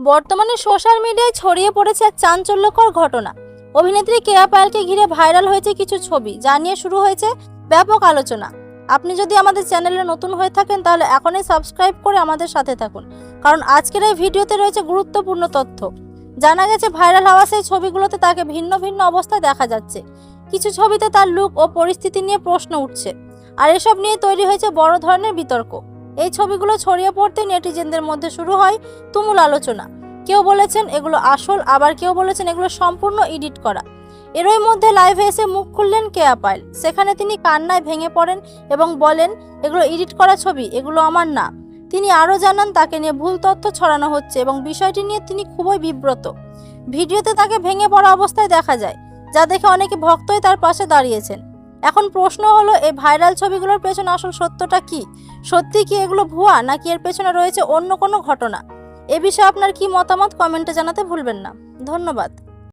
বর্তমানে সোশ্যাল মিডিয়ায় ছড়িয়ে পড়েছে এক চাঞ্চল্যকর ঘটনা। অভিনেত্রী কেয়া পায়েলকে ঘিরে ভাইরাল হয়েছে কিছু ছবি, যা নিয়ে শুরু হয়েছে ব্যাপক আলোচনা। আপনি যদি আমাদের চ্যানেলে নতুন হয়ে থাকেন তাহলে এখনই সাবস্ক্রাইব করে আমাদের সাথে থাকুন, কারণ আজকের এই ভিডিওতে রয়েছে গুরুত্বপূর্ণ তথ্য। জানা গেছে ভাইরাল হওয়া সেই ছবিগুলোতে তাকে ভিন্ন ভিন্ন অবস্থায় দেখা যাচ্ছে। কিছু ছবিতে তার লুক ও পরিস্থিতি নিয়ে প্রশ্ন উঠছে, আর এসব নিয়ে তৈরি হয়েছে বড় ধরনের বিতর্ক। এই ছবিগুলো ছড়িয়ে পড়তে নেটিজেনদের মধ্যে শুরু হয় তুমুল আলোচনা। কেউ বলেছেন এগুলো আসল, আবার কেউ বলেছেন এগুলো সম্পূর্ণ এডিট করা। এরই মধ্যে লাইভে এসে মুখ খুললেন কেয়া পায়েল। সেখানে তিনি কান্নায় ভেঙে পড়েন এবং বলেন, এগুলো এডিট করা ছবি, এগুলো আমার না। তিনি আরও জানান তাকে নিয়ে ভুল তথ্য ছড়ানো হচ্ছে এবং বিষয়টি নিয়ে তিনি খুবই বিব্রত। ভিডিওতে তাকে ভেঙে পড়া অবস্থায় দেখা যায়, যা দেখে অনেকে ভক্তই তার পাশে দাঁড়িয়েছেন। এখন প্রশ্ন হলো, এই ভাইরাল ছবিগুলোর পেছনে আসল সত্যটা কি? সত্যি কি এগুলো ভুয়া, নাকি এর পেছনে রয়েছে অন্য কোনো ঘটনা? এ বিষয়ে আপনার কি মতামত কমেন্টে জানাতে ভুলবেন না। ধন্যবাদ।